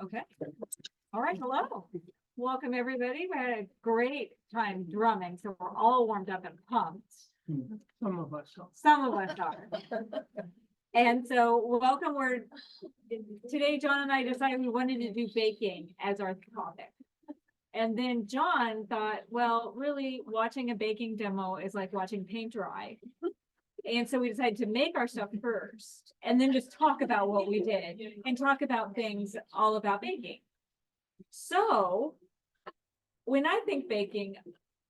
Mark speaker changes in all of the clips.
Speaker 1: Okay. All right, hello. Welcome, everybody. We had a great time drumming, so we're all warmed up and pumped.
Speaker 2: Some of us.
Speaker 1: Some of us are. And so welcome, today John and I decided we wanted to do baking as our topic. And then John thought, well, really watching a baking demo is like watching paint dry. And so we decided to make our stuff first and then just talk about what we did and talk about things all about baking. So when I think baking,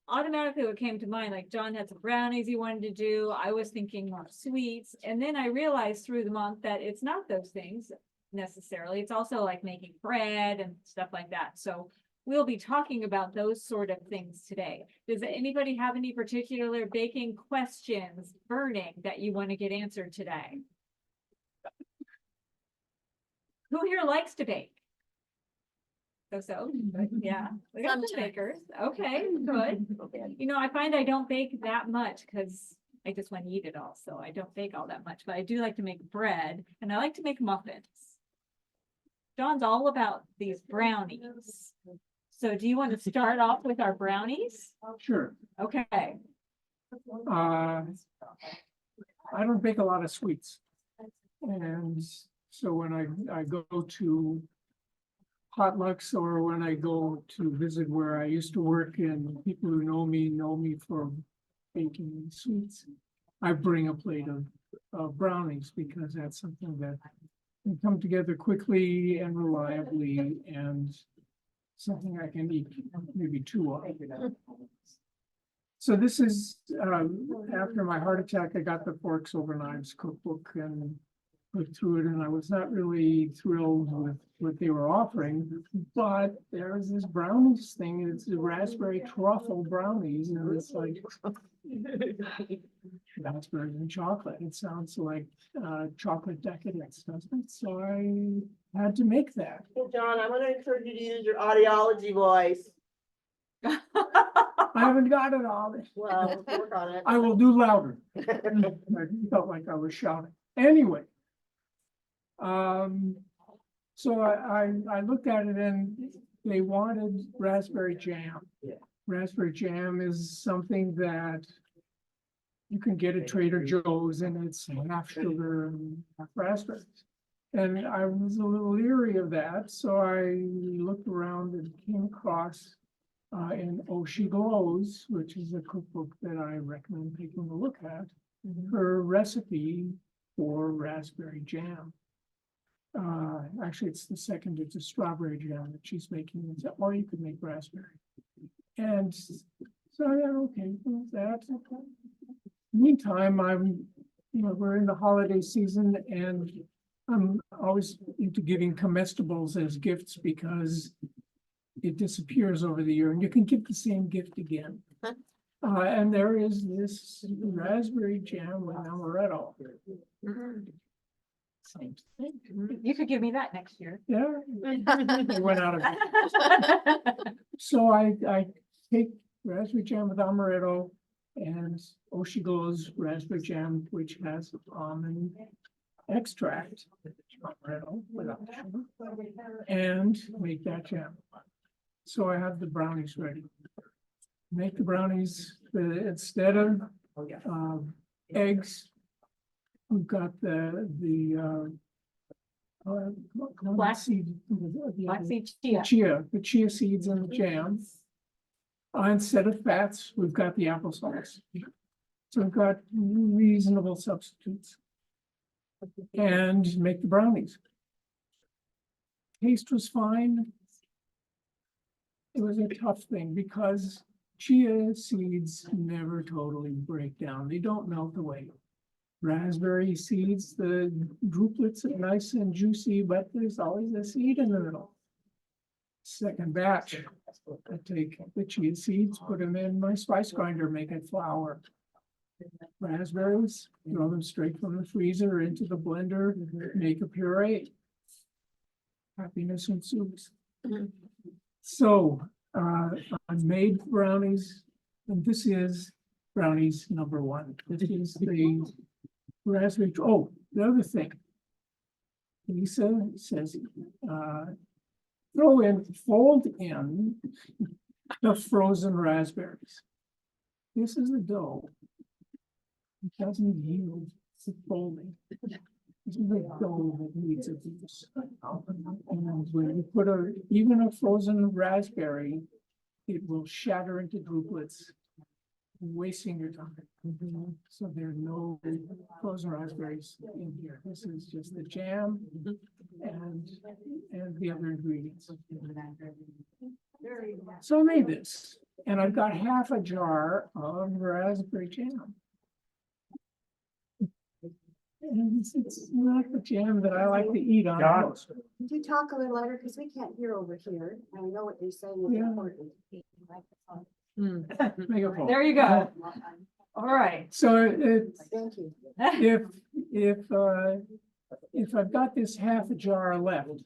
Speaker 1: automatically what came to mind, like John had some brownies he wanted to do. I was thinking more sweets. And then I realized through the month that it's not those things necessarily. It's also like making bread and stuff like that. So we'll be talking about those sort of things today. Does anybody have any particular baking questions burning that you want to get answered today? Who here likes to bake? So, yeah, we got some bakers. Okay, good. You know, I find I don't bake that much because I just want to eat it all. So I don't bake all that much, but I do like to make bread and I like to make muffins. John's all about these brownies. So do you want to start off with our brownies?
Speaker 2: Sure.
Speaker 1: Okay.
Speaker 2: I don't bake a lot of sweets. And so when I go to potlucks or when I go to visit where I used to work and people who know me for baking sweets, I bring a plate of brownies because that's something that can come together quickly and reliably and something I can eat maybe two of. So this is, after my heart attack, I got the Forks Over Knives cookbook and looked through it, and I was not really thrilled with what they were offering, but there's this brownies thing, it's the raspberry truffle brownies, and it's like raspberries and chocolate. It sounds like chocolate decadence, doesn't it? So I had to make that.
Speaker 3: Hey, John, I'm gonna encourage you to use your audiology voice.
Speaker 2: I haven't got it all.
Speaker 3: Well, let's work on it.
Speaker 2: I will do louder. I felt like I was shouting. Anyway. So I looked at it and they wanted raspberry jam.
Speaker 3: Yeah.
Speaker 2: Raspberry jam is something that you can get at Trader Joe's and it's half sugar and half raspberries. And I was a little leery of that, so I looked around and came across in Oh She Glows, which is a cookbook that I recommend taking a look at, her recipe for raspberry jam. Actually, it's the second, it's a strawberry jam that she's making, or you could make raspberry. And so I thought, okay, that. Meantime, we're in the holiday season and I'm always into giving comestibles as gifts because it disappears over the year and you can give the same gift again. And there is this raspberry jam with amaretto. Same thing.
Speaker 1: You could give me that next year.
Speaker 2: Yeah, they went out of it. So I take raspberry jam with amaretto and Oh She Glows raspberry jam, which has almond extract, amaretto without sugar, and make that jam. So I have the brownies ready. Make the brownies, instead of eggs, we've got the
Speaker 1: Flaxseed chia.
Speaker 2: the chia seeds in the jam. Instead of fats, we've got the applesauce. So we've got reasonable substitutes. And make the brownies. Taste was fine. It was a tough thing because chia seeds never totally break down. They don't melt away. Raspberry seeds, the drupelets are nice and juicy, but there's always a seed in the middle. Second batch, I take the chia seeds, put them in my spice grinder, make it flour. Raspberries, throw them straight from the freezer into the blender, make a puree. Happiness ensues. So I made brownies, and this is brownies number one. This is the raspberry. Oh, the other thing. Lisa says fold in the frozen raspberries. This is the dough. It doesn't yield to folding. This is the dough that needs a juice. And when you put even a frozen raspberry, it will shatter into droplets, wasting your time. So there are no frozen raspberries in here. This is just the jam and the other ingredients. So I made this, and I've got half a jar of raspberry jam. And it's not the jam that I like to eat on
Speaker 4: John?
Speaker 2: toast.
Speaker 5: Could you talk a little louder, because we can't hear over here, and I know what you're saying is
Speaker 2: Yeah.
Speaker 5: important.
Speaker 2: Megaphone.
Speaker 1: There you go. All right.
Speaker 2: So it's,
Speaker 5: Thank you.
Speaker 2: if I've got this half a jar left,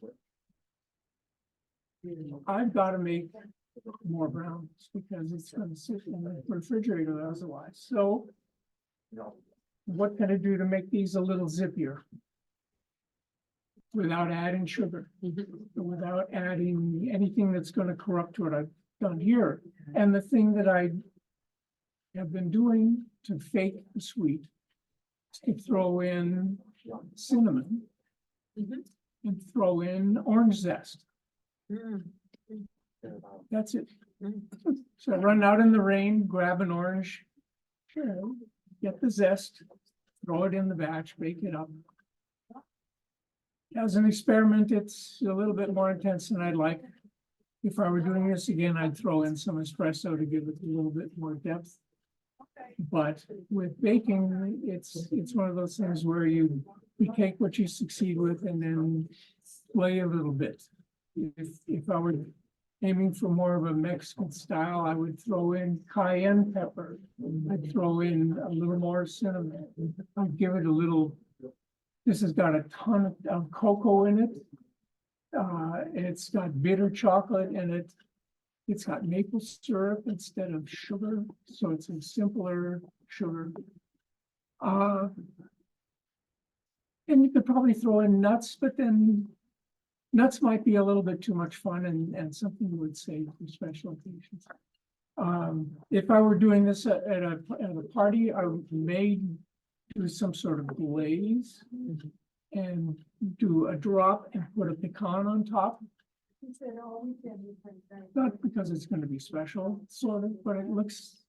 Speaker 2: I've got to make more brownies because it's going to sit in the refrigerator otherwise. So what can I do to make these a little zippier? Without adding sugar, without adding anything that's going to corrupt what I've done here. And the thing that I have been doing to fake the sweet is to throw in cinnamon and throw in orange zest. That's it. So I run out in the rain, grab an orange, get the zest, throw it in the batch, bake it up. As an experiment, it's a little bit more intense than I'd like. If I were doing this again, I'd throw in some espresso to give it a little bit more depth. But with baking, it's one of those things where you take what you succeed with and then play a little bit. If I were aiming for more of a Mexican style, I would throw in cayenne pepper. I'd throw in a little more cinnamon. I'd give it a little. This has got a ton of cocoa in it. It's got bitter chocolate in it. It's got maple syrup instead of sugar, so it's a simpler sugar. And you could probably throw in nuts, but then nuts might be a little bit too much fun and something you would save for special occasions. If I were doing this at a party, I may do some sort of glaze and do a drop and put a pecan on top. Not because it's going to be special, sort of, but it looks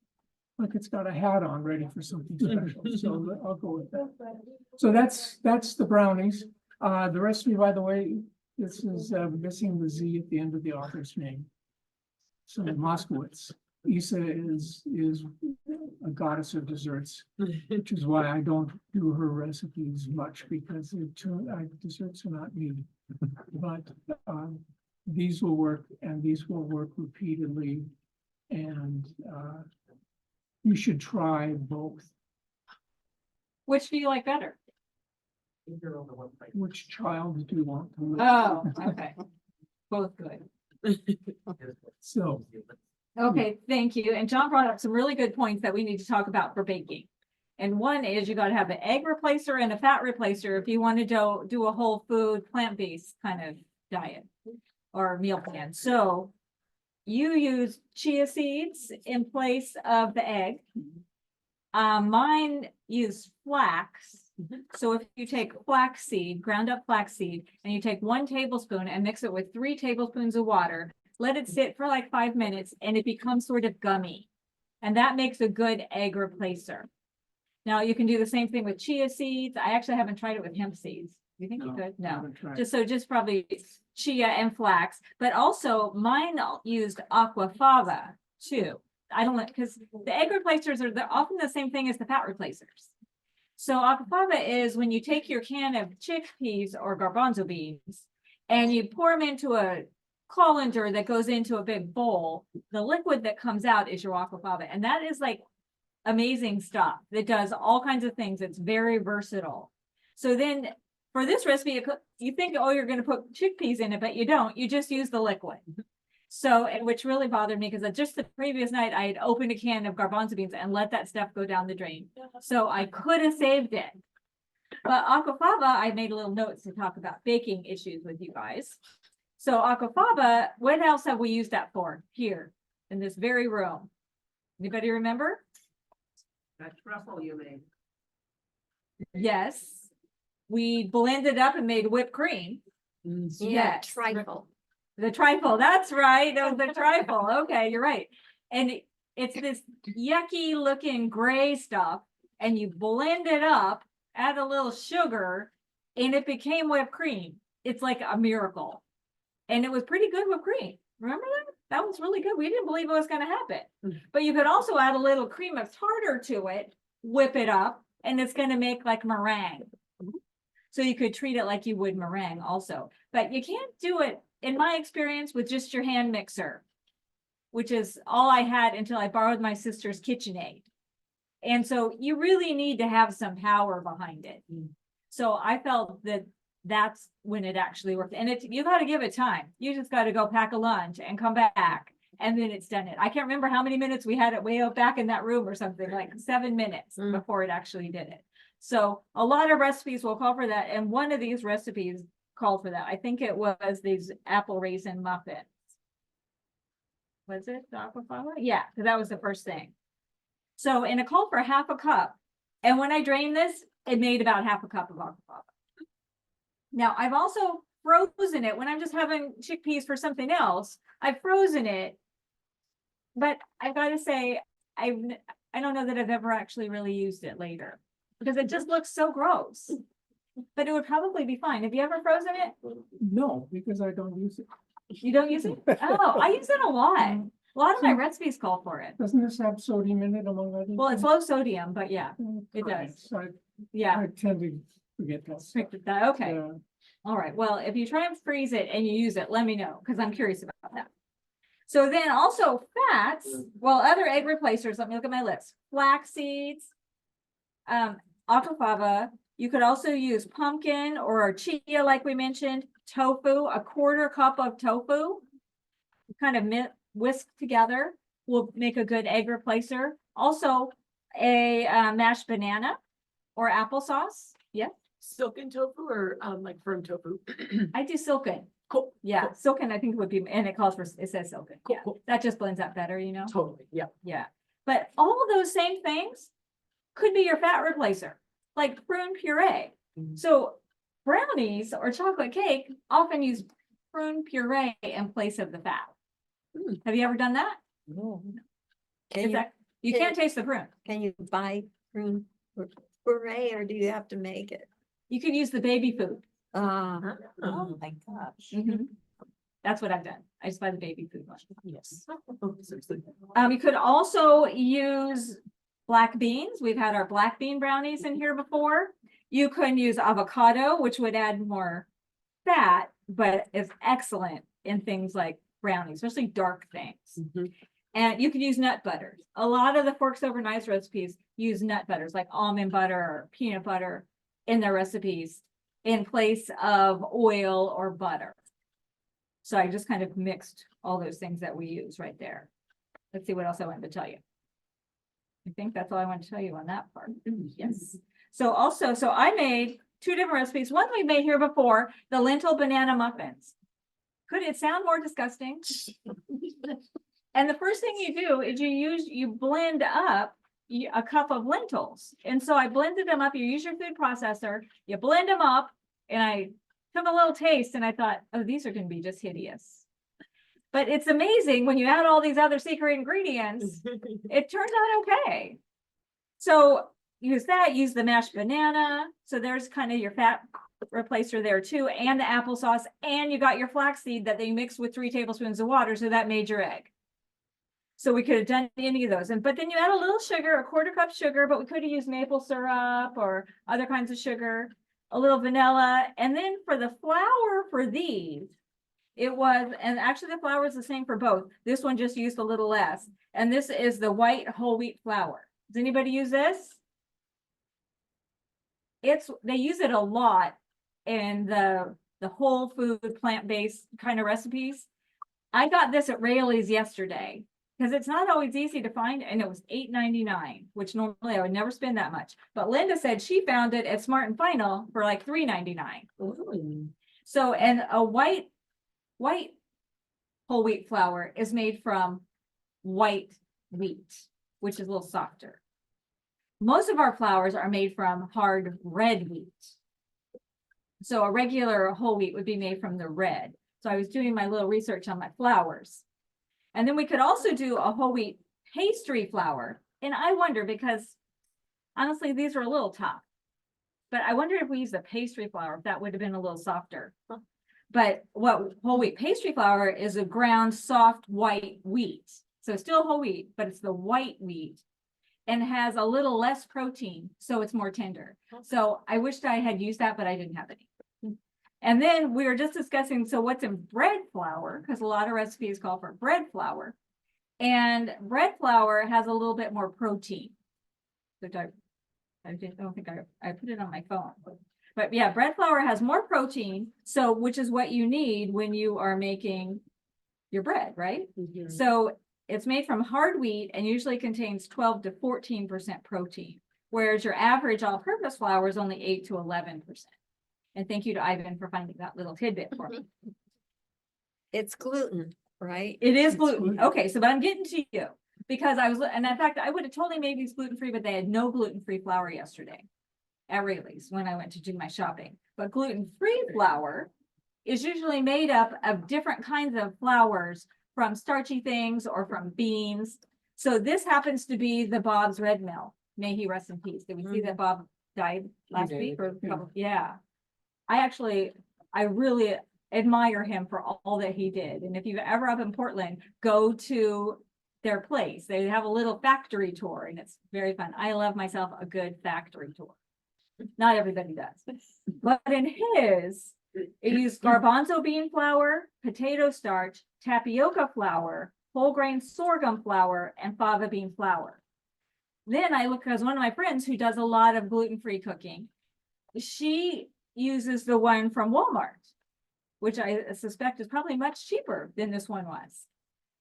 Speaker 2: like it's got a hat on ready for something special. So I'll go with that. So that's the brownies. The recipe, by the way, this is missing the Z at the end of the author's name. So Moskowitz. Isa is a goddess of desserts, which is why I don't do her recipes much because desserts are not me. But these will work and these will work repeatedly. And you should try both.
Speaker 1: Which do you like better?
Speaker 2: Which child do you want to?
Speaker 1: Oh, okay. Both good.
Speaker 2: So.
Speaker 1: Okay, thank you. And John brought up some really good points that we need to talk about for baking. And one is you got to have an egg replacer and a fat replacer if you want to do a whole food, plant-based kind of diet or meal plan. So you use chia seeds in place of the egg. Mine use flax. So if you take flaxseed, ground up flaxseed, and you take 1 tablespoon and mix it with 3 tablespoons of water, let it sit for like 5 minutes and it becomes sort of gummy. And that makes a good egg replacer. Now you can do the same thing with chia seeds. I actually haven't tried it with hemp seeds. Do you think you could? No. Just probably chia and flax, but also mine used aquafaba too. I don't like, because the egg replacers they're often the same thing as the fat replacers. So aquafaba is when you take your can of chickpeas or garbanzo beans and you pour them into a colander that goes into a big bowl. The liquid that comes out is your aquafaba, and that is like amazing stuff. It does all kinds of things. It's very versatile. So then for this recipe, you think, oh, you're going to put chickpeas in it, but you don't. You just use the liquid. So, and which really bothered me because just the previous night I had opened a can of garbanzo beans and let that stuff go down the drain. So I could have saved it. But aquafaba, I made a little notes to talk about baking issues with you guys. So aquafaba, what else have we used that for here in this very room? Anybody remember?
Speaker 3: That truffle you made.
Speaker 1: Yes. We blended up and made whipped cream.
Speaker 5: Yeah,
Speaker 1: Yes.
Speaker 5: trifle.
Speaker 1: The trifle, that's right. That was the trifle. Okay, you're right. And it's this yucky looking gray stuff and you blend it up, add a little sugar, and it became whipped cream. It's like a miracle. And it was pretty good whipped cream. Remember that? That was really good. We didn't believe it was going to happen. But you could also add a little cream of tartar to it, whip it up, and it's going to make like meringue. So you could treat it like you would meringue also. But you can't do it, in my experience, with just your hand mixer, which is all I had until I borrowed my sister's KitchenAid. And so you really need to have some power behind it. So I felt that that's when it actually worked. And you got to give it time. You just got to go pack a lunch and come back. And then it's done it. I can't remember how many minutes we had it way out back in that room or something, like 7 minutes before it actually did it. So a lot of recipes will call for that. And one of these recipes called for that. I think it was these apple raisin muffins. Was it the aquafaba? Yeah, because that was the first thing. So, and it called for half a cup. And when I drained this, it made about half a cup of aquafaba. Now, I've also frozen it when I'm just having chickpeas for something else. I've frozen it. But I've got to say, I don't know that I've ever actually really used it later because it just looks so gross. But it would probably be fine. Have you ever frozen it?
Speaker 2: No, because I don't use it.
Speaker 1: You don't use it? Oh, I use it a lot. A lot of my recipes call for it.
Speaker 2: Doesn't this have sodium in it among other things?
Speaker 1: Well, it's low sodium, but yeah, it does. Yeah.
Speaker 2: I tend to forget that stuff.
Speaker 1: Picked that. Okay.
Speaker 2: Yeah.
Speaker 1: All right. Well, if you try and freeze it and you use it, let me know because I'm curious about that. So then also fats, well, other egg replacers, let me look at my list. Flax seeds, aquafaba. You could also use pumpkin or chia, like we mentioned, tofu, a 1/4 cup of tofu, kind of whisk together will make a good egg replacer. Also a mashed banana or applesauce. Yeah.
Speaker 3: Silken tofu or like firm tofu?
Speaker 1: I do silken.
Speaker 3: Cool.
Speaker 1: Yeah,
Speaker 3: Cool.
Speaker 1: silken I think would be, and it calls for, it says silken.
Speaker 3: Cool,
Speaker 1: Yeah,
Speaker 3: cool.
Speaker 1: that just blends out better, you know?
Speaker 3: Totally, yeah.
Speaker 1: Yeah, but all of those same things could be your fat replacer, like prune puree.
Speaker 3: Mhm.
Speaker 1: So brownies or chocolate cake often use prune puree in place of the fat.
Speaker 3: Mm.
Speaker 1: Have you ever done that?
Speaker 3: No.
Speaker 5: Can you,
Speaker 1: You
Speaker 5: can-
Speaker 1: can't taste the prune.
Speaker 5: can you buy prune puree or do you have to make it?
Speaker 1: You could use the baby food.
Speaker 5: Oh my gosh.
Speaker 1: Mhm. That's what I've done. I just buy the baby food one.
Speaker 3: Yes.
Speaker 1: You could also use black beans. We've had our black bean brownies in here before. You can use avocado, which would add more fat, but is excellent in things like brownies, especially dark things.
Speaker 3: Mhm.
Speaker 1: And you could use nut butters. A lot of the forks over knives recipes use nut butters, like almond butter or peanut butter in their recipes in place of oil or butter. So I just kind of mixed all those things that we use right there. Let's see what else I wanted to tell you. I think that's all I want to tell you on that part. Yes. So also, so I made 2 different recipes. One we made here before, the lentil banana muffins. Could it sound more disgusting? And the first thing you do is you blend up a cup of lentils. And so I blended them up. You use your food processor, you blend them up, and I took a little taste and I thought, oh, these are going to be just hideous. But it's amazing when you add all these other secret ingredients, it turns out okay. So use that, use the mashed banana. So there's kind of your fat replacer there too, and the applesauce, and you got your flaxseed that they mixed with 3 tablespoons of water. So that made your egg. So we could have done any of those. But then you add a little sugar, a 1/4 cup sugar, but we could have used maple syrup or other kinds of sugar, a little vanilla. And then for the flour for these, it was, and actually the flour is the same for both. This one just used a little less. And this is the white whole wheat flour. Does anybody use this? They use it a lot in the whole food, plant-based kind of recipes. I got this at Raley's yesterday because it's not always easy to find, and it was $8.99, which normally I would never spend that much. But Linda said she found it at Smart and Final for like $3.99.
Speaker 3: Mm.
Speaker 1: So, and a white white whole wheat flour is made from white wheat, which is a little softer. Most of our flours are made from hard red wheat. So a regular whole wheat would be made from the red. So I was doing my little research on my flours. And then we could also do a whole wheat pastry flour. And I wonder, because honestly, these are a little tough. But I wonder if we use the pastry flour, if that would have been a little softer. But what whole wheat pastry flour is a ground soft white wheat. So still whole wheat, but it's the white wheat and has a little less protein, so it's more tender. So I wished I had used that, but I didn't have any. And then we were just discussing, so what's in bread flour, because a lot of recipes call for bread flour. And bread flour has a little bit more protein. So I don't think I put it on my phone. But yeah, bread flour has more protein, so which is what you need when you are making your bread, right? So it's made from hard wheat and usually contains 12 to 14% protein, whereas your average all-purpose flour is only 8 to 11%. And thank you to Ivan for finding that little tidbit for me.
Speaker 5: It's gluten, right?
Speaker 1: It is
Speaker 2: It's
Speaker 1: gluten.
Speaker 2: gluten.
Speaker 1: Okay, so but I'm getting to you because I was, and in fact, I would have totally made these gluten-free, but they had no gluten-free flour yesterday at Rayleigh's when I went to do my shopping. But gluten-free flour is usually made up of different kinds of flours from starchy things or from beans. So this happens to be the Bob's Red Mill. May he rest in peace. Did we see that Bob died last
Speaker 2: did,
Speaker 1: week or a
Speaker 2: yeah.
Speaker 1: couple? Yeah. I really admire him for all that he did. And if you're ever up in Portland, go to their place. They have a little factory tour and it's very fun. I love myself a good factory tour. Not everybody does, but in his, it used garbanzo bean flour, potato starch, tapioca flour, whole grain sorghum flour, and fava bean flour. Then I look, because one of my friends who does a lot of gluten-free cooking, she uses the one from Walmart, which I suspect is probably much cheaper than this one was.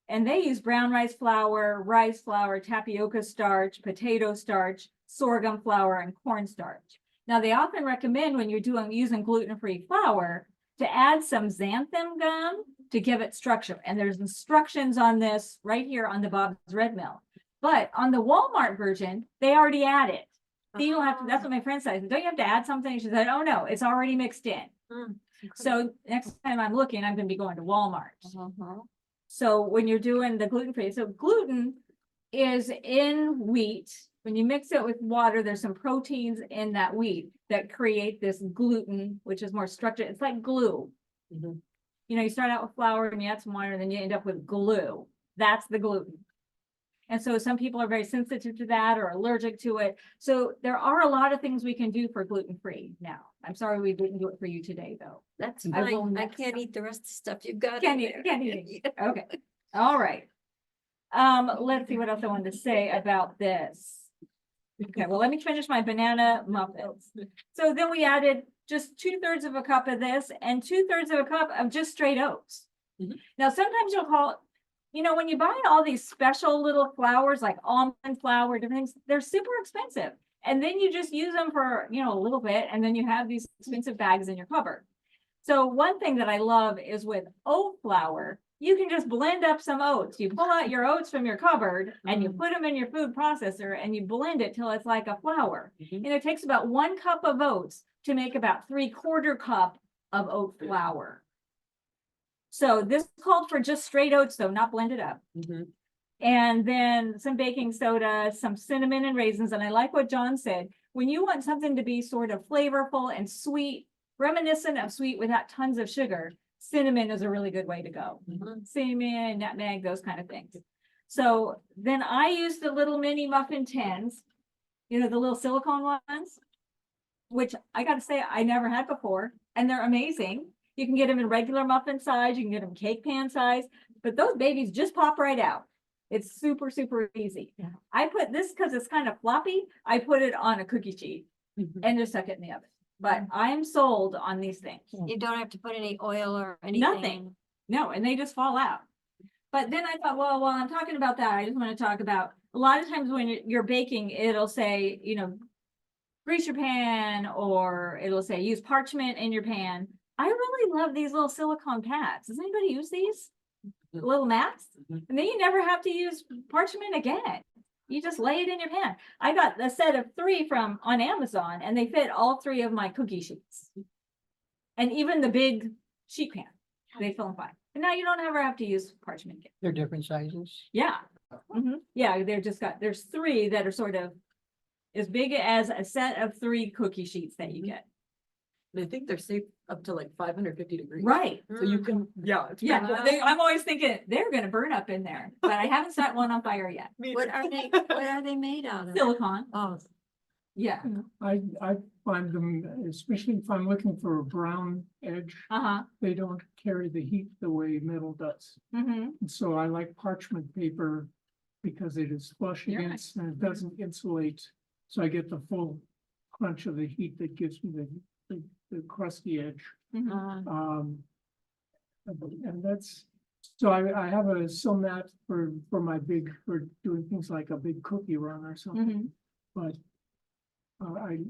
Speaker 1: And they use brown rice flour, tapioca starch, potato starch, sorghum flour, and cornstarch. Now, they often recommend when you're using gluten-free flour to add some xanthan gum to give it structure. And there's instructions on this right here on the Bob's Red Mill. But on the Walmart version, they already add it. So you don't have to, that's what my friend said. Don't you have to add something? She said, oh no, it's already mixed in. So next time I'm looking, I'm going to be going to Walmart. So when you're doing the gluten-free, so gluten is in wheat. When you mix it with water, there's some proteins in that wheat that create this gluten, which is more structured. It's like glue. You know, you start out with flour and you add some water, and then you end up with glue. That's the gluten. And so some people are very sensitive to that or allergic to it. So there are a lot of things we can do for gluten-free now. I'm sorry we didn't do it for you today, though.
Speaker 5: That's
Speaker 1: I will
Speaker 5: fine. I
Speaker 1: next
Speaker 5: can't
Speaker 1: time.
Speaker 5: eat the rest of the stuff you've got.
Speaker 1: Can't
Speaker 5: in
Speaker 1: eat,
Speaker 5: there.
Speaker 1: can't eat. Okay, all right. Let's see what else I wanted to say about this. Okay, well, let me finish my banana muffins. So then we added just 2/3 of a cup of this and 2/3 of a cup of just straight oats. Now, sometimes you'll call, you know, when you buy all these special little flours like almond flour, different things, they're super expensive. And then you just use them for, you know, a little bit, and then you have these expensive bags in your cupboard. So one thing that I love is with oat flour, you can just blend up some oats. You pull out your oats from your cupboard and you put them in your food processor and you blend it till it's like a flour. And it takes about 1 cup of oats to make about 3/4 cup of oat flour. So this called for just straight oats though, not blended up. And then some baking soda, some cinnamon and raisins. And I like what John said, when you want something to be sort of flavorful and sweet, reminiscent of sweet without tons of sugar, cinnamon is a really good way to go. Cinnamon, nutmeg, those kind of things. So then I use the little mini muffin tins, you know, the little silicone ones, which I got to say I never had before, and they're amazing. You can get them in regular muffin size, you can get them cake pan size, but those babies just pop right out. It's super, super easy. I put this, because it's kind of floppy, I put it on a cookie sheet and just stuck it in the oven. But I'm sold on these things.
Speaker 5: You don't have to put any oil or anything.
Speaker 1: Nothing. No, and they just fall out. But then I thought, well, while I'm talking about that, I just want to talk about a lot of times when you're baking, it'll say, you know, grease your pan, or it'll say use parchment in your pan. I really love these little silicone pads. Does anybody use these? Little mats? And then you never have to use parchment again. You just lay it in your pan. I got a set of 3 on Amazon and they fit all 3 of my cookie sheets. And even the big sheet pan, they fill fine. And now you don't ever have to use parchment again.
Speaker 4: They're different sizes.
Speaker 1: Yeah. Yeah, there's 3 that are sort of as big as a set of 3 cookie sheets that you get.
Speaker 6: I think they're safe up to like 550 degrees.
Speaker 1: Right.
Speaker 6: So you can, yeah. it's
Speaker 1: Yeah,
Speaker 6: pretty cool.
Speaker 1: I'm always thinking they're gonna burn up in there, but I haven't set one on fire yet.
Speaker 5: What are they made out of?
Speaker 1: Silicone,
Speaker 5: Oh,
Speaker 1: yeah,
Speaker 2: I find them, especially if I'm looking for a brown edge,
Speaker 1: uh-huh,
Speaker 2: they don't carry the heat the way metal does.
Speaker 1: mm-hmm,
Speaker 2: And so I like parchment paper because it is flush
Speaker 1: You're right.
Speaker 2: against and it doesn't insulate. So I get the full crunch of the heat that gives me the crusty edge.
Speaker 1: mm-hmm.
Speaker 2: Um. And that's, so I have a sill mat for for doing things like a big cookie run or something,
Speaker 1: Mm-hmm.
Speaker 2: but.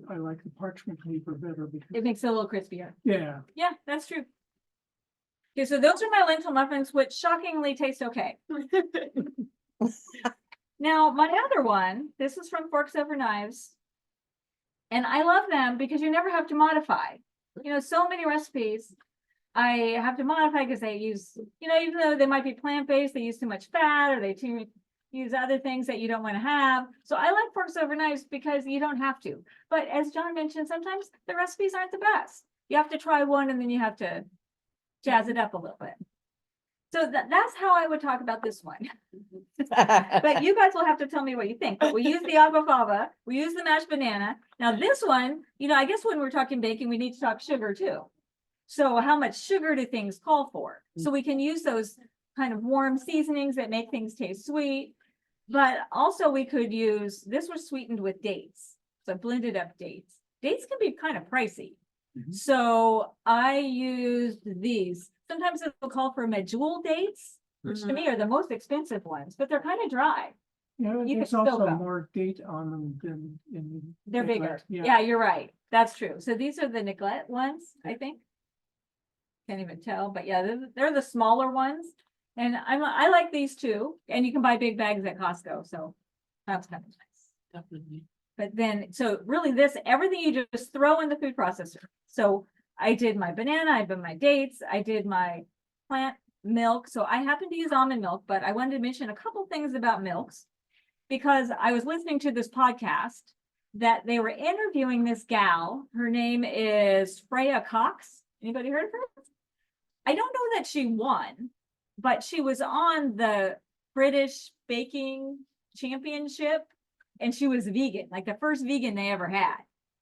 Speaker 2: I like the parchment paper better
Speaker 1: It
Speaker 2: because,
Speaker 1: makes it a little crispier.
Speaker 2: yeah,
Speaker 1: Yeah, that's true. Okay, so those are my lentil muffins, which shockingly taste okay. Now, my other one, this is from Forks Over Knives. And I love them because you never have to modify. You know, so many recipes I have to modify because they use, you know, even though they might be plant-based, they use too much fat or they use other things that you don't want to have. So I like Forks Over Knives because you don't have to. But as John mentioned, sometimes the recipes aren't the best. You have to try one and then you have to jazz it up a little bit. So that's how I would talk about this one. But you guys will have to tell me what you think. But we use the agua fava, we use the mashed banana. Now this one, you know, I guess when we're talking baking, we need to talk sugar too. So how much sugar do things call for? So we can use those kind of warm seasonings that make things taste sweet. But also we could use, this was sweetened with dates. So blended up dates. Dates can be kind of pricey. So I used these. Sometimes it'll call for medjool dates, which to me are the most expensive ones, but they're kind of dry.
Speaker 2: yeah,
Speaker 1: You
Speaker 2: there's
Speaker 1: can still
Speaker 2: also
Speaker 1: go.
Speaker 2: more date on them than in.
Speaker 1: They're bigger.
Speaker 2: Neglect,
Speaker 1: Yeah, you're right. That's true. So these are the Neglect ones, I think. Can't even tell, but yeah, they're the smaller ones. And I like these too. And you can buy big bags at Costco, so that's kind of nice.
Speaker 6: Definitely.
Speaker 1: But then, so really this, everything you just throw in the food processor. So I did my banana, I did my dates, I did my plant milk. So I happen to use almond milk, but I wanted to mention a couple things about milks. Because I was listening to this podcast that they were interviewing this gal. Her name is Freya Cox. Anybody heard of her? I don't know that she won, but she was on the British Baking Championship and she was vegan, like the first vegan they ever had.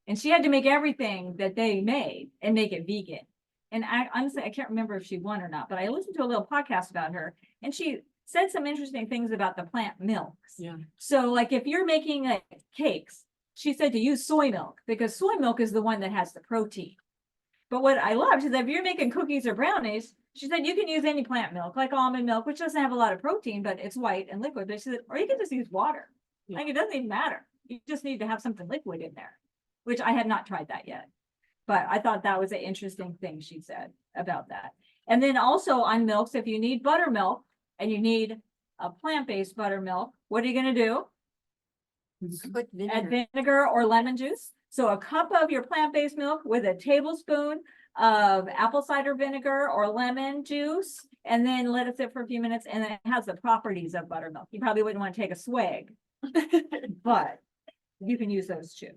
Speaker 1: And she had to make everything that they made and make it vegan. And I honestly, I can't remember if she won or not, but I listened to a little podcast about her and she said some interesting things about the plant milks.
Speaker 6: Yeah.
Speaker 1: So like if you're making like cakes, she said to use soy milk because soy milk is the one that has the protein. But what I loved is that if you're making cookies or brownies, she said you can use any plant milk, like almond milk, which doesn't have a lot of protein, but it's white and liquid. But she said, or you can just use water.
Speaker 6: Yeah.
Speaker 1: Like it doesn't even matter. You just need to have something liquid in there, which I had not tried that yet. But I thought that was an interesting thing she said about that. And then also on milks, if you need buttermilk and you need a plant-based buttermilk, what are you going to do?
Speaker 5: put
Speaker 1: Add
Speaker 5: vinegar.
Speaker 1: vinegar or lemon juice. So a cup of your plant-based milk with a tablespoon of apple cider vinegar or lemon juice, and then let it sit for a few minutes, and then it has the properties of buttermilk. You probably wouldn't want to take a swig, but you can use those too.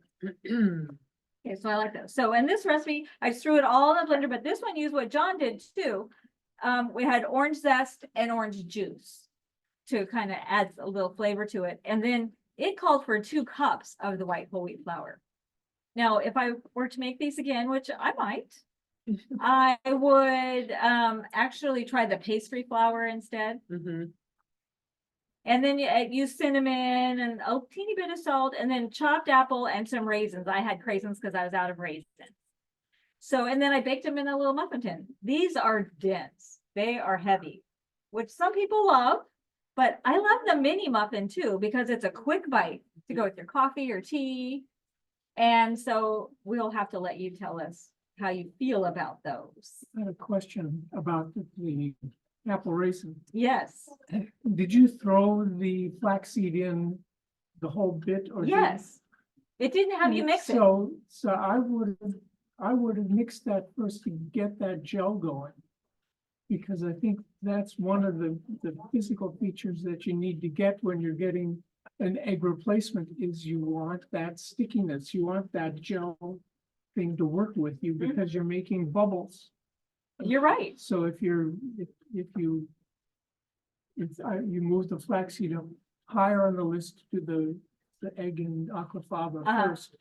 Speaker 1: Okay, so I like those. So in this recipe, I just threw it all in the blender, but this one used what John did too. We had orange zest and orange juice to kind of add a little flavor to it. And then it called for 2 cups of the white whole wheat flour. Now, if I were to make these again, which I might, I would actually try the pastry flour instead.
Speaker 6: Mhm.
Speaker 1: And then you use cinnamon and a teeny bit of salt and then chopped apple and some raisins. I had raisins because I was out of raisins. So, and then I baked them in a little muffin tin. These are dense. They are heavy, which some people love, but I love the mini muffin too, because it's a quick bite to go with your coffee or tea. And so we'll have to let you tell us how you feel about those.
Speaker 2: I had a question about the apple raisin.
Speaker 1: Yes,
Speaker 2: Did you throw the flaxseed in the whole bit or? did-
Speaker 1: yes. It didn't have you mix it.
Speaker 2: So I would have mixed that first to get that gel going. Because I think that's one of the physical features that you need to get when you're getting an egg replacement is you want that stickiness, you want that gel thing to work with you because you're making bubbles.
Speaker 1: You're right.
Speaker 2: So if you move the flaxseed up higher on the list to the egg and aquafaba
Speaker 1: Uh-huh.
Speaker 2: first,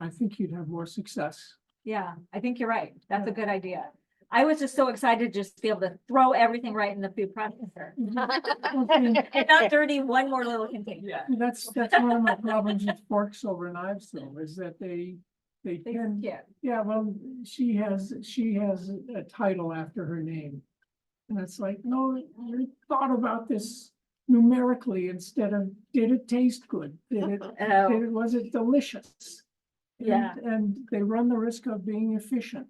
Speaker 2: I think you'd have more success.
Speaker 1: Yeah, I think you're right. That's a good idea. I was just so excited just to be able to throw everything right in the food processor. And not dirty one more little container.
Speaker 6: Yeah.
Speaker 2: That's one of my problems with forks over knives though, is that they
Speaker 1: They
Speaker 2: tend,
Speaker 1: skip.
Speaker 2: yeah, well, she has a title after her name. And it's like, no, you thought about this numerically instead of, did it taste good?
Speaker 1: Oh.
Speaker 2: Was it delicious?
Speaker 1: Yeah.
Speaker 2: And they run the risk of being efficient.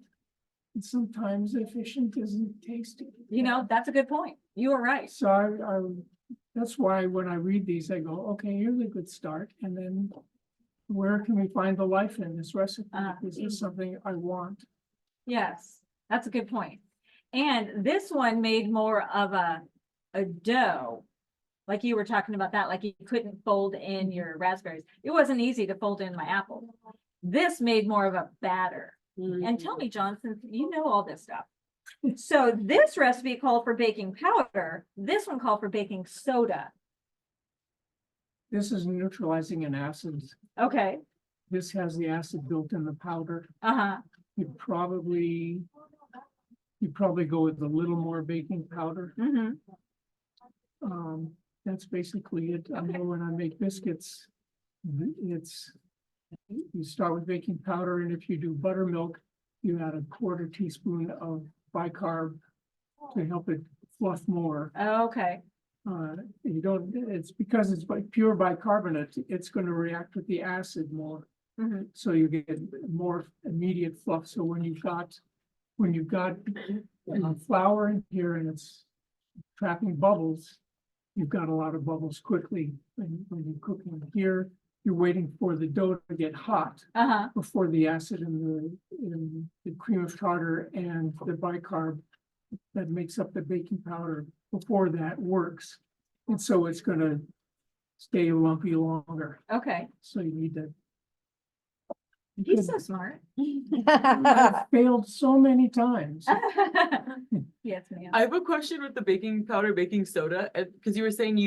Speaker 2: And sometimes efficient isn't tasty.
Speaker 1: You know, that's a good point. You are right.
Speaker 2: So that's why when I read these, I go, okay, here's a good start. And then where can we find the life in this recipe? This is something I want.
Speaker 1: Yes, that's a good point. And this one made more of a dough. Like you were talking about that, like you couldn't fold in your raspberries. It wasn't easy to fold in my apple. This made more of a batter. And tell me, John, since you know all this stuff. So this recipe called for baking powder. This one called for baking soda.
Speaker 2: This is neutralizing an acid.
Speaker 1: Okay,
Speaker 2: This has the acid built in the powder.
Speaker 1: uh-huh,
Speaker 2: You'd probably go with a little more baking powder.
Speaker 1: mm-hmm,
Speaker 2: That's basically it. I know when I make biscuits, you start with baking powder, and if you do buttermilk, you add a quarter teaspoon of bicarb to help it fluff more.
Speaker 1: okay,
Speaker 2: You don't, it's because it's pure bicarbonate, it's gonna react with the acid more.
Speaker 1: mm-hmm,
Speaker 2: So you get more immediate fluff. So when you've got flour in here and it's trapping bubbles, you've got a lot of bubbles quickly when you're cooking. Here, you're waiting for the dough to get hot
Speaker 1: uh-huh,
Speaker 2: before the acid in the cream of tartar and the bicarb that makes up the baking powder, before that works. And so it's gonna stay lumpy longer.
Speaker 1: okay.
Speaker 2: So you need to.
Speaker 1: He's so smart.
Speaker 2: I've failed so many times.
Speaker 1: Yes, ma'am.
Speaker 6: I have a question with the baking powder, baking soda, because you were saying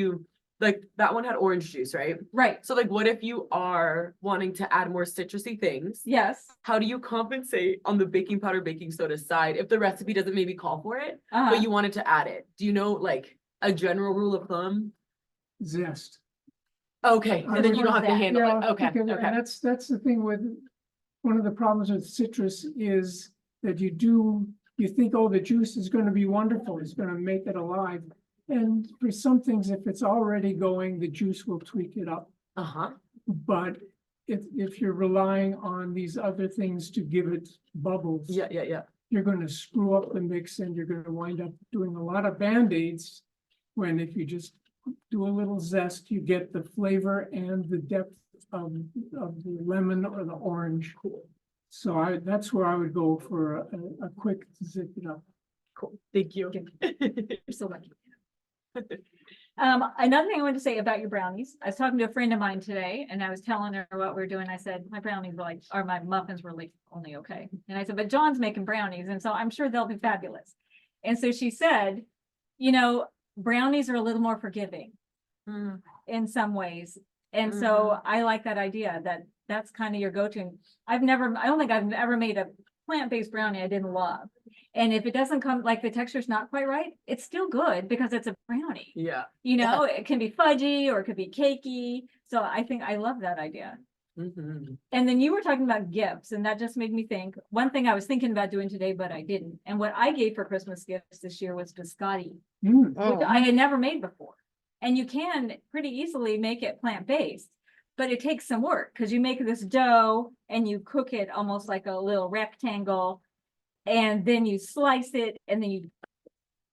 Speaker 6: like that one had orange juice, right?
Speaker 1: Right,
Speaker 6: So like, what if you are wanting to add more citrusy things?
Speaker 1: yes,
Speaker 6: How do you compensate on the baking powder, baking soda side if the recipe doesn't maybe call for it,
Speaker 1: uh-huh,
Speaker 6: but you wanted to add it? Do you know like a general rule of thumb?
Speaker 2: Zest.
Speaker 6: Okay,
Speaker 2: I
Speaker 6: and then you don't have to
Speaker 1: that.
Speaker 6: handle it.
Speaker 2: Yeah,
Speaker 6: Okay,
Speaker 2: because- and
Speaker 6: okay.
Speaker 2: that's the thing with, one of the problems with citrus is that you think, oh, the juice is gonna be wonderful, it's gonna make it alive. And for some things, if it's already going, the juice will tweak it up.
Speaker 6: Uh-huh.
Speaker 2: But if you're relying on these other things to give it bubbles.
Speaker 6: Yeah.
Speaker 2: You're gonna screw up the mix and you're gonna wind up doing a lot of Band-Aids. When if you just do a little zest, you get the flavor and the depth of the lemon or the orange. So that's where I would go for a quick zip it up.
Speaker 6: Cool. Thank you.
Speaker 1: you're so lucky. Another thing I wanted to say about your brownies, I was talking to a friend of mine today and I was telling her what we're doing. I said, my brownies were like, or my muffins were like only okay. And I said, but John's making brownies. And so I'm sure they'll be fabulous. And so she said, you know, brownies are a little more forgiving
Speaker 6: Mm,
Speaker 1: in some ways. And so I like that idea that that's kind of your go-to. I don't think I've ever made a plant-based brownie I didn't love. And if it doesn't come, like the texture's not quite right, it's still good because it's a brownie.
Speaker 6: Yeah.
Speaker 1: You know, it can be fudgy or it could be cakey. So I think I love that idea.
Speaker 6: Mhm.
Speaker 1: And then you were talking about gifts, and that just made me think, one thing I was thinking about doing today, but I didn't. And what I gave for Christmas gifts this year was biscotti,
Speaker 2: Mm,
Speaker 1: which I had never made before. And you can pretty easily make it plant-based. but it takes some work, because you make this dough and you cook it almost like a little rectangle. And then you slice it and then you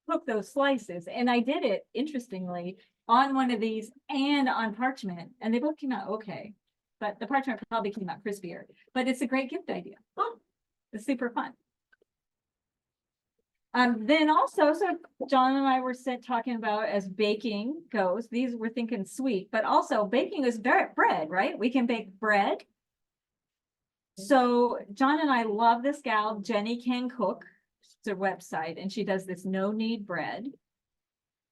Speaker 1: cook those slices. And I did it, interestingly, on one of these and on parchment, and they both came out okay. But the parchment probably came out crispier, but it's a great gift idea. It's super fun. Then also, so John and I were talking about, as baking goes, these we're thinking sweet, but also baking is bread, right? We can bake bread. So John and I love this gal, Jenny Can Cook. It's a website, and she does this no knead bread.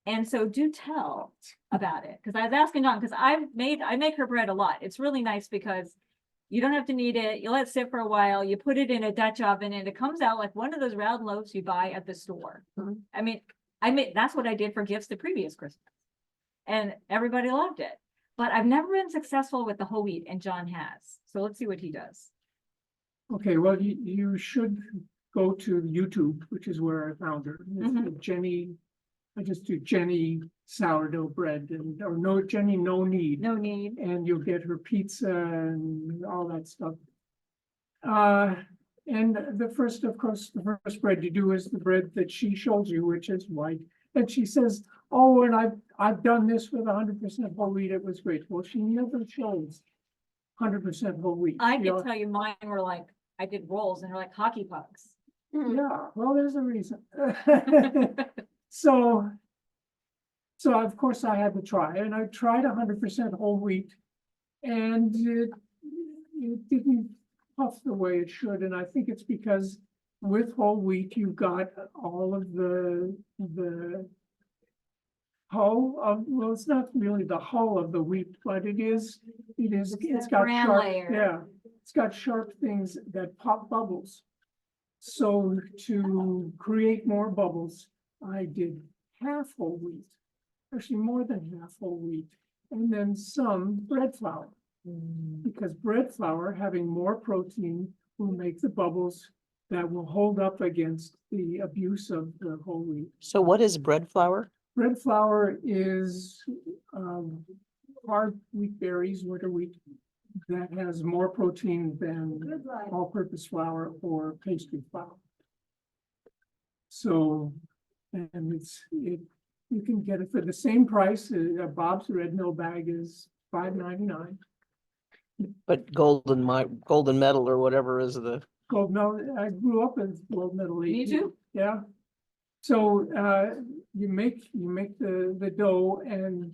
Speaker 1: And so do tell about it, because I was asking John, because I make her bread a lot. It's really nice because you don't have to knead it. You let it sit for a while. You put it in a Dutch oven, and it comes out like one of those round loaves you buy at the store. I mean, that's what I did for gifts the previous Christmas, and everybody loved it. But I've never been successful with the whole wheat, and John has. So let's see what he does.
Speaker 2: Okay, well, you should go to YouTube, which is where I found her. It's Jenny, I just do Jenny sourdough bread or no Jenny no knead.
Speaker 1: No need.
Speaker 2: And you'll get her pizza and all that stuff. And the first bread you do is the bread that she shows you, which is white. And she says, oh, and I've done this with 100% whole wheat. It was great. Well, she never shows 100% whole wheat.
Speaker 1: I
Speaker 2: She
Speaker 1: can tell you mine were like, I did rolls and they're like hockey pucks.
Speaker 2: Yeah, well, there's a reason. So of course I had to try, and I tried 100% whole wheat, and it didn't puff the way it should, and I think it's because with whole wheat, you've got all of the hull of, well, it's not really the hull of the wheat, but it's got
Speaker 1: bran
Speaker 2: sharp,
Speaker 1: layer.
Speaker 2: yeah, it's got sharp things that pop bubbles. So to create more bubbles, I did half whole wheat, actually more than half whole wheat, and then some bread flour. Because bread flour, having more protein, will make the bubbles that will hold up against the abuse of the whole wheat.
Speaker 4: So what is bread flour?
Speaker 2: Bread flour is hard wheat berries, winter wheat, that has more protein than all-purpose flour or pastry flour. So, and you can get it for the same price. Bob's Red Mill bag is $5.99.
Speaker 4: But golden medal or whatever is the,
Speaker 2: Gold medal. I grew up in gold medal.
Speaker 1: Me too.
Speaker 2: Yeah. So you make the dough, and